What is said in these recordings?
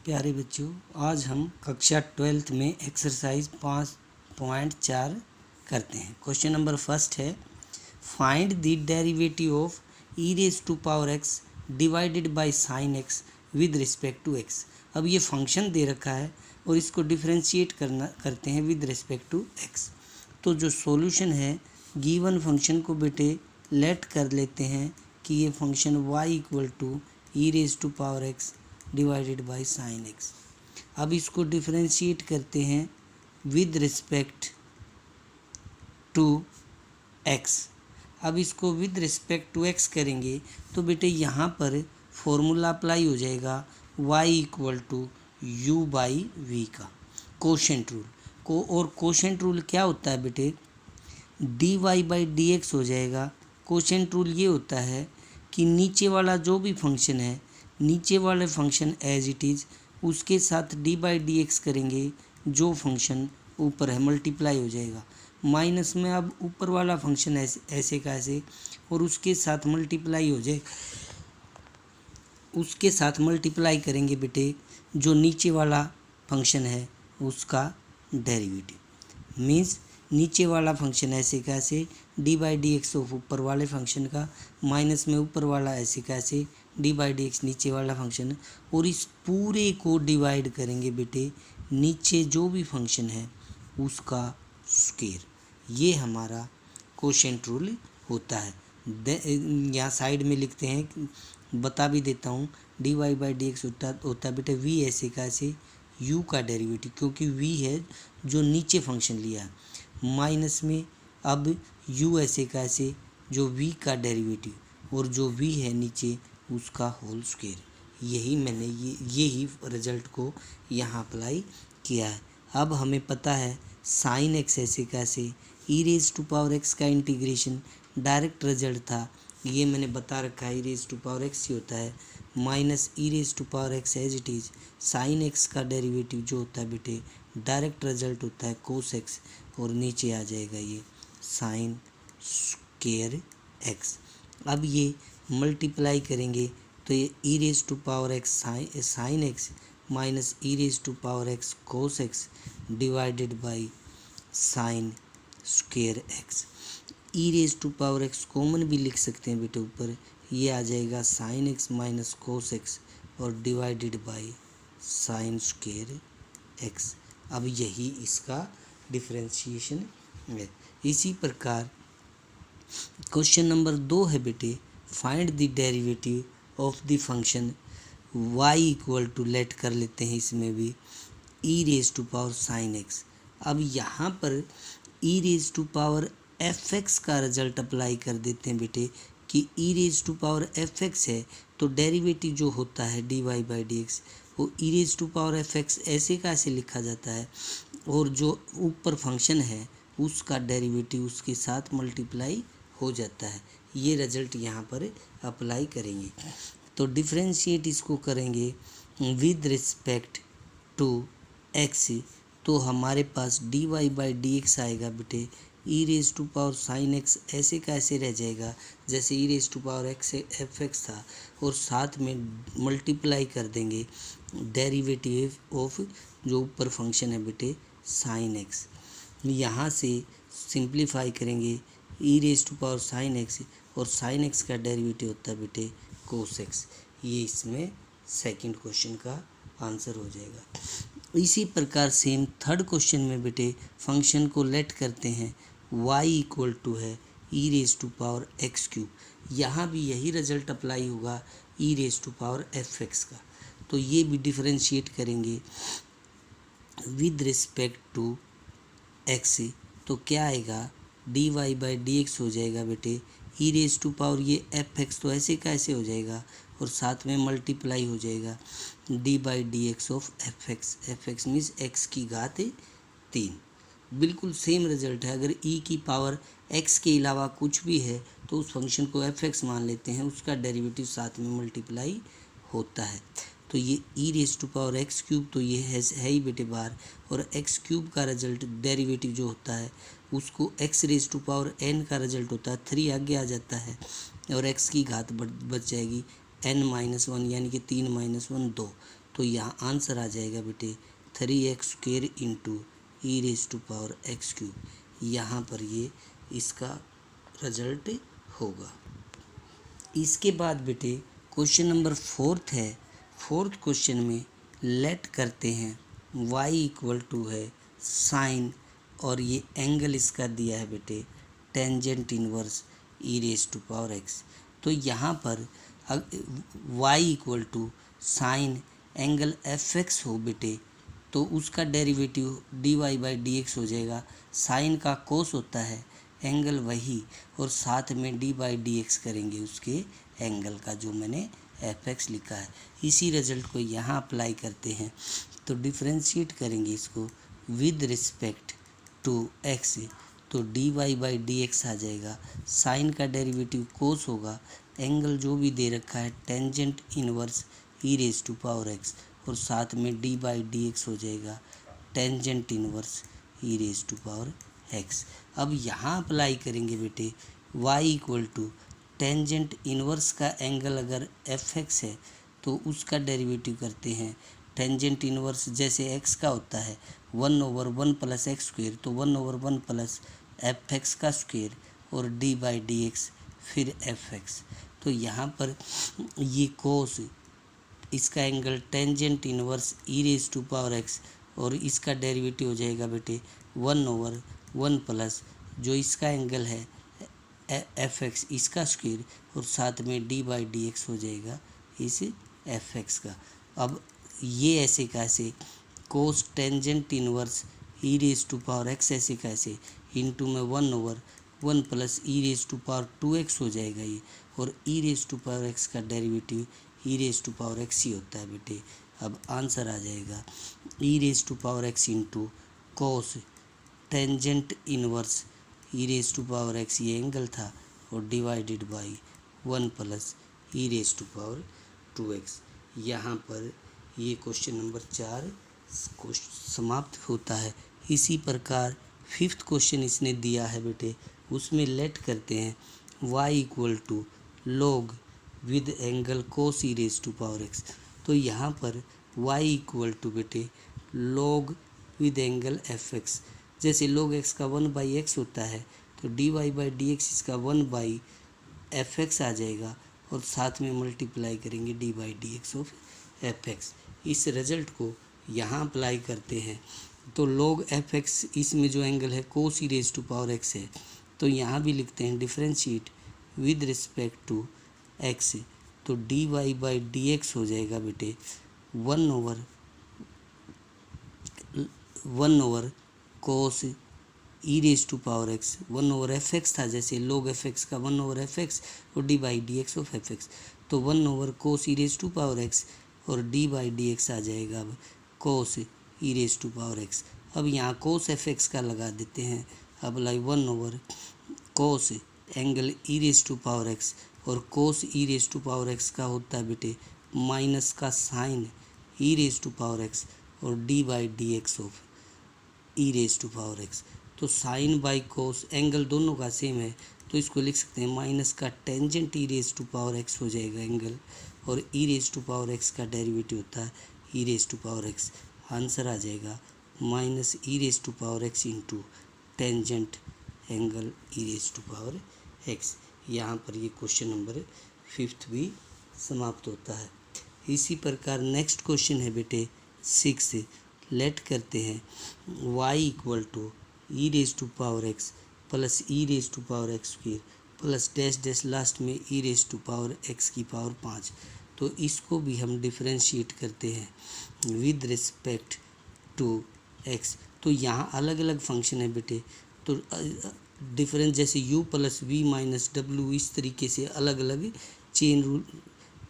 प्यारे बच्चों, आज हम कक्षा 12th में एक्सरसाइज 5.4 करते हैं। क्वेश्चन नंबर फर्स्ट है, find the derivative of e raise to power x divided by sine x with respect to x. अब ये फंक्शन दे रखा है और इसको डिफरेंशिएट करते हैं विद रिस्पेक्ट टू एक्स। तो जो सॉल्यूशन है, गिवन फंक्शन को बेटे लेट कर लेते हैं कि ये function y equal to e raise to power x divided by sine x. अब इसको डिफरेंशिएट करते हैं विद रिस्पेक्ट टू एक्स। अब इसको विद रिस्पेक्ट टू एक्स करेंगे तो बेटे यहाँ पर फॉर्मूला अप्लाई हो जाएगा y equal to u by v का, कोशेंट रूल को। और कोशेंट रूल क्या होता है बेटे, d y by d x हो जाएगा। कोशेंट रूल ये होता है कि नीचे वाला जो भी फंक्शन है, नीचे वाले फंक्शन एज इट इज़ उसके साथ डी बाई डी एक्स करेंगे, जो फंक्शन ऊपर है मल्टीप्लाई हो जाएगा। माइनस में अब ऊपर वाला फंक्शन ऐसे का ऐसे और उसके साथ मल्टीप्लाई हो जाए, उसके साथ मल्टीप्लाई करेंगे बेटे जो नीचे वाला फंक्शन है उसका डेरिवेटिव। मीन्स नीचे वाला फंक्शन ऐसे का ऐसे D by d x of ऊपर वाले फंक्शन का, माइनस में ऊपर वाला ऐसे का ऐसे डी बाई डी एक्स नीचे वाला फंक्शन, और इस पूरे को डिवाइड करेंगे बेटे नीचे जो भी फंक्शन है उसका स्क्वायर। ये हमारा कोशेंट रूल होता है। यहाँ साइड में लिखते हैं, बता भी देता हूँ, d y by d x होता है बेटे वी ऐसे का ऐसे u का डेरिवेटिव, क्योंकि v है जो नीचे फंक्शन लिया, माइनस में अब u ऐसे का ऐसे जो v का डेरिवेटिव और जो v है नीचे उसका होल स्क्वायर। यही मैंने यही रिजल्ट को यहाँ अप्लाई किया है। अब हमें पता है साइन एक्स ऐसे का ऐसे e raise to power x का इंटीग्रेशन डायरेक्ट रिजल्ट था, ये मैंने बता रखा है। E raise to power x ही होता है minus E raise to power x as it is sine x का डेरिवेटिव जो होता है बेटे डायरेक्ट रिजल्ट होता है कोस एक्स, और नीचे आ जाएगा ये साइन स्क्वायर एक्स। अब ये मल्टीप्लाई करेंगे तो ये ई raise to power X sine x minus E raise to power X cos x divided by sine square X. E raise to power X common भी लिख सकते हैं बेटे, ऊपर ये आ जाएगा sine x minus cos X और divided by sine square X. अब यही इसका डिफरेंशिएशन है। इसी प्रकार क्वेश्चन नंबर 2 है बेटे, find the derivative of the function y equal to, let कर लेते हैं इसमें भी, e raise to power sine x. अब यहाँ पर e raise to power f x का रिजल्ट अप्लाई कर देते हैं बेटे कि e raise to power f x है तो डेरिवेटिव जो होता है d y by d x वो e raise to power f x ऐसे का ऐसे लिखा जाता है, और जो ऊपर फंक्शन है उसका डेरिवेटिव उसके साथ मल्टीप्लाई हो जाता है। ये रिजल्ट यहाँ पर अप्लाई करेंगे तो डिफरेंशिएट इसको करेंगे विद रिस्पेक्ट टू एक्स, तो हमारे पास d y by d x आएगा बेटे e raise to power sine x ऐसे का ऐसे रह जाएगा जैसे e raise to power x f x था, और साथ में मल्टीप्लाई कर देंगे डेरिवेटिव ऑफ जो ऊपर फंक्शन है बेटे साइन एक्स। यहाँ से सिंप्लीफाई करेंगे e raise to power sine x, और साइन एक्स का डेरिवेटिव होता है बेटे कोस एक्स। ये इसमें सेकंड क्वेश्चन का आंसर हो जाएगा। इसी प्रकार सेम थर्ड क्वेश्चन में बेटे फंक्शन को लेट करते हैं y इक्वल टू है e raise to power x cube. यहाँ भी यही रिजल्ट अप्लाई होगा e raise to power f x का, तो ये भी डिफरेंशिएट करेंगे विद रिस्पेक्ट टू एक्स, तो क्या आएगा d y by d x हो जाएगा बेटे ई रेज टू पावर ये एफ एक्स तो ऐसे का ऐसे हो जाएगा और साथ में मल्टीप्लाई हो जाएगा D by d x of F x means x की घात 3। बिल्कुल सेम रिजल्ट है। अगर ई की पावर एक्स के अलावा कुछ भी है तो उस फंक्शन को एफ एक्स मान लेते हैं, उसका डेरिवेटिव साथ में मल्टीप्लाई होता है। तो ये ई raise to power x cube तो ये है ही बेटे बाहर, और एक्स क्यूब का रिजल्ट डेरिवेटिव जो होता है उसको x raise to power n का रिजल्ट होता है 3 आगे आ जाता है, और एक्स की घात बच जाएगी n-1 यानी कि 3 - 1 2। तो यहाँ आंसर आ जाएगा बेटे 3x² इंटू e⁻x³। यहाँ पर ये इसका रिजल्ट होगा। इसके बाद बेटे क्वेश्चन नंबर 4 है। 4 क्वेश्चन में लेट करते हैं y है साइन, और ये एंगल इसका दिया है बेटे टेंजेंट इनवर्स e⁻x। तो यहाँ पर y साइन एंगल fx हो बेटे, तो उसका डेरिवेटिव dy/dx हो जाएगा। साइन का कोस होता है, एंगल वही, और साथ में d/dx करेंगे उसके एंगल का, जो मैंने fx लिखा है। इसी रिजल्ट को यहाँ अप्लाई करते हैं, तो डिफ्रेंशिएट करेंगे इसको विद रिस्पेक्ट टू x, तो dy/dx आ जाएगा। साइन का डेरिवेटिव कोस होगा, एंगल जो भी दे रखा है टेंजेंट इनवर्स e⁻x, और साथ में d/dx हो जाएगा टेंजेंट इनवर्स e⁻x। अब यहाँ अप्लाई करेंगे बेटे y टेंजेंट इनवर्स का एंगल अगर fx है तो उसका डेरिवेटिव करते हैं। टेंजेंट इनवर्स जैसे x का होता है 1/1 + x², तो 1/1 + fx का स्क्वायर और d/dx फिर fx। तो यहाँ पर ये कोस, इसका एंगल टेंजेंट इनवर्स e⁻x, और इसका डेरिवेटिव हो जाएगा बेटे 1/1 प्लस जो इसका एंगल है fx इसका स्क्वायर, और साथ में d/dx हो जाएगा इस fx का। अब ये ऐसे कैसे, कोस टेंजेंट इनवर्स e⁻x ऐसे कैसे, इंटू में 1/1 प्लस e⁻2x हो जाएगा ये, और e⁻x का डेरिवेटिव e⁻x ही होता है बेटे। अब आंसर आ जाएगा e⁻x into cos tangent inverse e⁻x ये एंगल था, और डिवाइडेड बाई 1 प्लस e⁻2x। यहाँ पर ये क्वेश्चन नंबर 4 समाप्त होता है। इसी प्रकार 5th क्वेश्चन इसने दिया है बेटे, उसमें लेट करते हैं y log with angle cos e⁻x। तो यहाँ पर y बेटे log विद एंगल fx, जैसे log x का 1/x होता है, तो dy/dx इसका 1/fx आ जाएगा, और साथ में मल्टीप्लाई करेंगे d/dx ऑफ fx। इस रिजल्ट को यहाँ अप्लाई करते हैं, तो log fx इसमें जो एंगल है कोस e⁻x है, तो यहाँ भी लिखते हैं differentiate with respect to x, तो dy/dx हो जाएगा बेटे 1/1 कोस e⁻x 1/fx था, जैसे log fx का 1/fx और d/dx ऑफ fx, तो 1 कोस e⁻x और d/dx आ जाएगा अब कोस e⁻x। अब यहाँ कोस fx का लगा देते हैं, अब लाई 1 कोस एंगल e⁻x, और कोस e⁻x का होता है बेटे माइनस का साइन e⁻x और d/dx ऑफ e⁻x। तो साइन बाई कोस एंगल दोनों का सेम है, तो इसको लिख सकते हैं माइनस का टेंजेंट e⁻x हो जाएगा एंगल, और e⁻x का डेरिवेटिव होता है e⁻x। आंसर आ जाएगा minus e⁻x into tangent angle e⁻x। यहाँ पर ये क्वेश्चन नंबर 5th भी समाप्त होता है। इसी प्रकार नेक्स्ट क्वेश्चन है बेटे 6। लेट करते हैं y e⁻x plus e⁻x² plus dash dash last में e⁻x⁵। तो इसको भी हम डिफ्रेंशिएट करते हैं विद रिस्पेक्ट टू x। तो यहाँ अलग अलग फंक्शन है बेटे, तो डिफरेंस जैसे u plus v minus w, इस तरीके से अलग अलग चेन रूल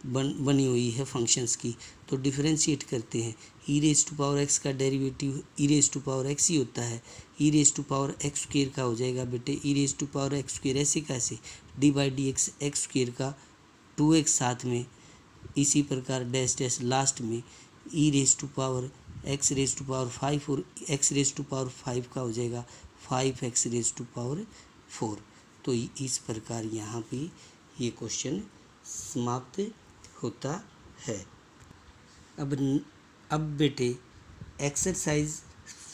बनी हुई है फंक्शंस की। तो डिफरेंशिएट करते हैं, e⁻x का डेरिवेटिव e⁻x ही होता है, e⁻x² का हो जाएगा बेटे e⁻x² ऐसे कैसे, d/dx x² का 2x साथ में, इसी प्रकार डैश डैश लास्ट में e⁻x⁵ और x⁵ का हो जाएगा 5x⁴। तो इस प्रकार यहाँ पे ये क्वेश्चन समाप्त होता है। अब अब बेटे एक्सरसाइज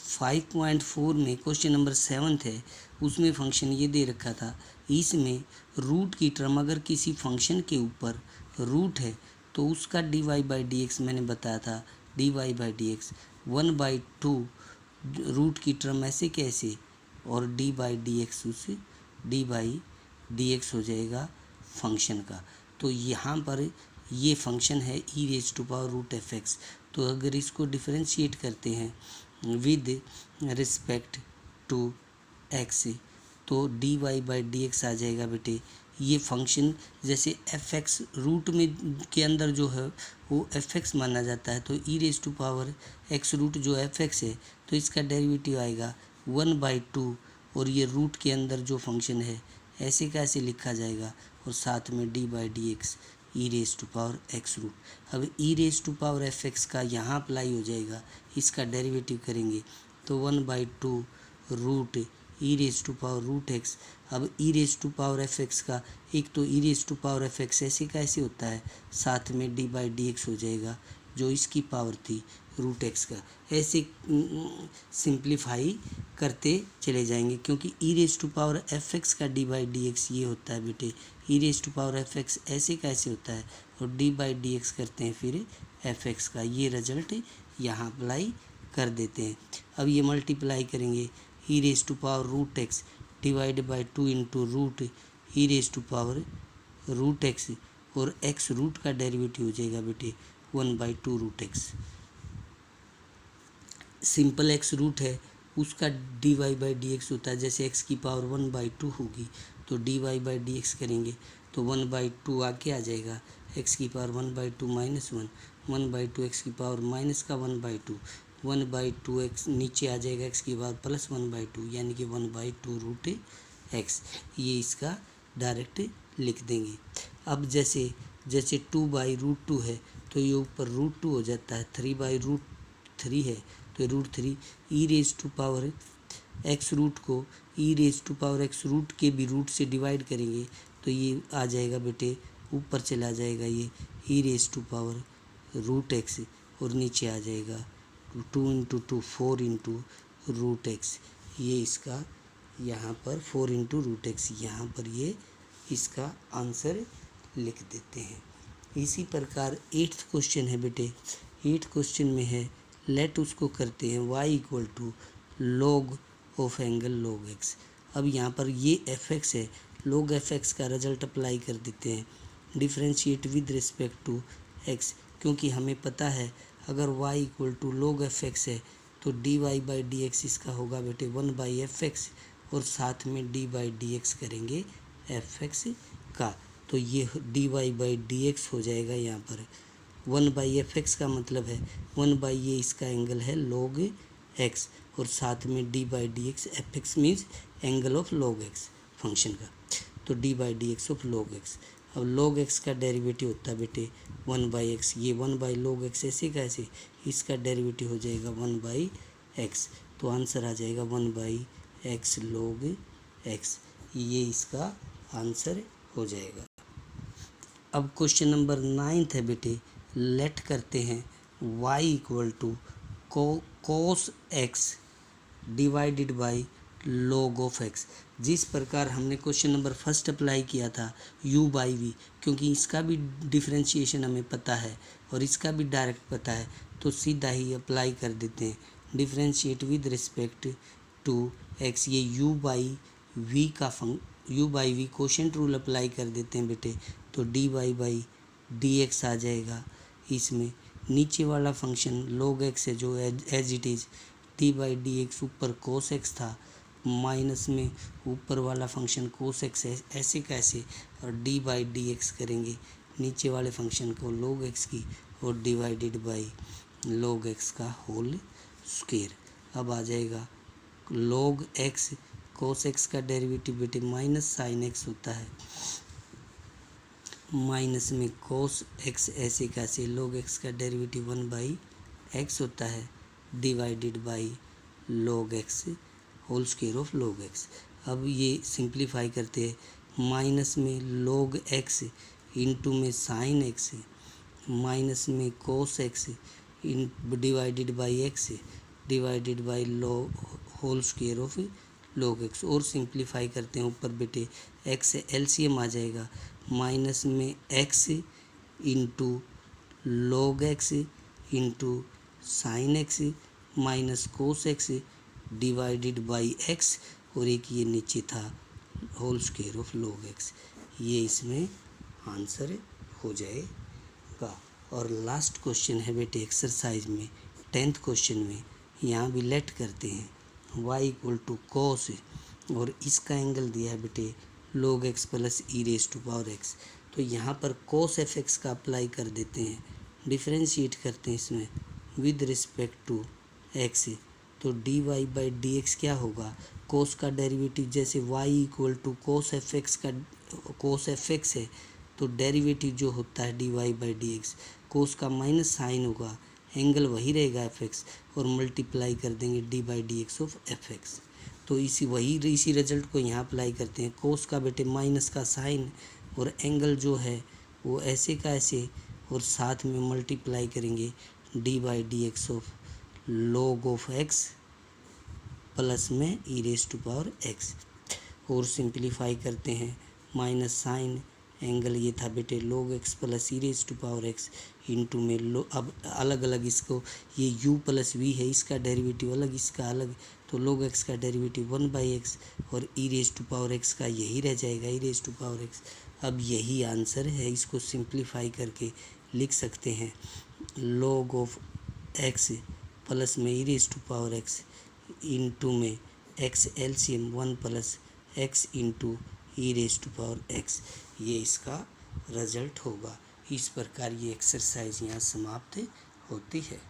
5.4 में क्वेश्चन नंबर 7 है, उसमें फंक्शन ये दे रखा था। इसमें रूट की टर्म अगर किसी फंक्शन के ऊपर रूट है तो उसका dy बाई डी एक्स मैंने बताया था, dy by d x 1/2 root की टर्म ऐसे कैसे, और डी बाई डी एक्स उस डी बाई डी एक्स हो जाएगा फंक्शन का। तो यहाँ पर ये फंक्शन है e raise to power root f x. तो अगर इसको डिफरेंशिएट करते हैं विद रिस्पेक्ट टू एक्स तो d y by d x आ जाएगा बेटे। ये फंक्शन जैसे एफ एक्स रूट में के अंदर जो है वो एफ एक्स माना जाता है, तो e raise to power x root जो एफ एक्स है तो इसका डेरिवेटिव आएगा 1/2, और ये रूट के अंदर जो फंक्शन है ऐसे कैसे लिखा जाएगा, और साथ में d by d x E raise to power x root. अब e raise to power f x का यहाँ अप्लाई हो जाएगा, इसका डेरिवेटिव करेंगे तो 1/2 root e raise to power root x. अब e raise to power f x का एक तो e raise to power f x ऐसे कैसे होता है, साथ में डी बाई डी एक्स हो जाएगा जो इसकी पावर थी रूट एक्स का। ऐसे सिंप्लीफाई करते चले जाएंगे, क्योंकि e raise to power f x का डी बाई डी एक्स ये होता है बेटे, e raise to power f x ऐसे कैसे होता है, और डी बाई डी एक्स करते हैं फिर एफ एक्स का। ये रिजल्ट यहाँ अप्लाई कर देते हैं। अब ये मल्टीप्लाई करेंगे e raise to power root x divide by 2 into root e raise to power root x, और एक्स रूट का डेरिवेटिव हो जाएगा बेटे 1/2 root x. Simple x root है उसका d y by d x होता है, जैसे एक्स की पावर 1/2 होगी तो d y by d x करेंगे तो 1/2 आगे आ जाएगा, एक्स की पावर 1/2 माइनस 1/2 एक्स की पावर माइनस का 1/2 एक्स नीचे आ जाएगा, एक्स की पावर प्लस 1/2 यानी कि 1/2 रूट एक्स। ये इसका डायरेक्ट लिख देंगे। अब जैसे 2/√2 है तो ये ऊपर √2 हो जाता है, 3/√3 है तो √3 e raise to power x root को e raise to power x root के भी रूट से डिवाइड करेंगे तो ये आ जाएगा बेटे, ऊपर चला जाएगा ये ई raise to power root x, और नीचे आ जाएगा 2 इंटू 2 4 इंटू रूट एक्स। ये इसका यहाँ पर 4 इंटू रूट एक्स, यहाँ पर ये इसका आंसर लिख देते हैं। इसी प्रकार 8th क्वेश्चन है बेटे, 8th क्वेश्चन में है लेट उसको करते हैं y equal to log of angle log x। अब यहाँ पर ये एफ एक्स है, log एफ एक्स का रिजल्ट अप्लाई कर देते हैं, differentiate with respect to x, क्योंकि हमें पता है अगर y equal to log f x है तो d y by d x इसका होगा बेटे 1/f(x), और साथ में डी बाई डी एक्स करेंगे एफ एक्स का, तो ये d y by d x हो जाएगा। यहाँ पर 1/f(x) का मतलब है 1/, ये इसका एंगल है log x, और साथ में d by d x, f x means angle of log x function का, तो D by d x of log x। अब log x का डेरिवेटिव होता है बेटे 1/x, ये 1/log x ऐसे कैसे, इसका डेरिवेटिव हो जाएगा 1/x, तो आंसर आ जाएगा 1/x log x, ये इसका आंसर हो जाएगा। अब क्वेश्चन नंबर 9 है बेटे, लेट करते हैं y equal to cos x divided by log of x। जिस प्रकार हमने क्वेश्चन नंबर फर्स्ट अप्लाई किया था u/v, क्योंकि इसका भी डिफरेंशिएशन हमें पता है और इसका भी डायरेक्ट पता है, तो सीधा ही अप्लाई कर देते हैं, differentiate with respect to x। ये u/v का u/v कोशेंट रूल अप्लाई कर देते हैं बेटे, तो dy बाई डी एक्स आ जाएगा। इसमें नीचे वाला फंक्शन log x है जो as it is d by d x, ऊपर cos x था, माइनस में ऊपर वाला फंक्शन cos x है ऐसे कैसे, और डी बाई डी एक्स करेंगे नीचे वाले फंक्शन को log x की, और डिवाइडेड बाई log x का होल स्क्वायर। अब आ जाएगा log x, cos x का डेरिवेटिव बेटे माइनस साइन x होता है, माइनस में cos x ऐसे कैसे, log x का डेरिवेटिव 1/x होता है, divided by log x whole square of log x। अब ये सिंप्लीफाई करते हैं, माइनस में log x इंटू में साइन x, माइनस में cos x in divided by x divided by log whole square of log x। और सिंप्लीफाई करते हैं ऊपर बेटे x एलसीएम आ जाएगा, माइनस में x into log x into sine x minus cos x divided by x, और एक ये नीचे था whole square of log x। ये इसमें आंसर हो जाएगा। और लास्ट क्वेश्चन है बेटे एक्सरसाइज में 10th क्वेश्चन में, यहाँ भी लेट करते हैं y इक्वल टू कॉस, और इसका एंगल दिया है बेटे log x plus e raise to power x। तो यहाँ पर cos एफ एक्स का अप्लाई कर देते हैं, डिफ्रेंशिएट करते हैं इसमें विद रिस्पेक्ट टू x। तो dy बाई डी एक्स क्या होगा, cos का डेरिवेटिव जैसे y equal to cos f x का cos एफ एक्स है, तो डेरिवेटिव जो होता है dy by d x, cos का माइनस साइन होगा, एंगल वही रहेगा एफ एक्स, और मल्टीप्लाई कर देंगे D by d x of F x. तो इसी रिजल्ट को यहाँ अप्लाई करते हैं, कोस का बेटे माइनस का साइन और एंगल जो है वो ऐसे का ऐसे, और साथ में मल्टीप्लाई करेंगे D by d x of log of x plus में e raise to power x, और सिंप्लीफाई करते हैं माइनस साइन एंगल ये था बेटे log x plus e raise to power x into में अब अलग अलग इसको, ये u प्लस वी है, इसका डेरिवेटिव अलग इसका अलग, तो log x का डेरिवेटिव 1/x और ई रेज टू पावर एक्स का यही रह जाएगा ई रेज टू पावर एक्स। अब यही आंसर है, इसको सिंप्लीफाई करके लिख सकते हैं log ऑफ x प्लस में e raise to power x into में x LCM 1 plus x into e raise to power x, ये इसका रिजल्ट होगा। इस प्रकार ये एक्सरसाइज यहाँ समाप्त होती है।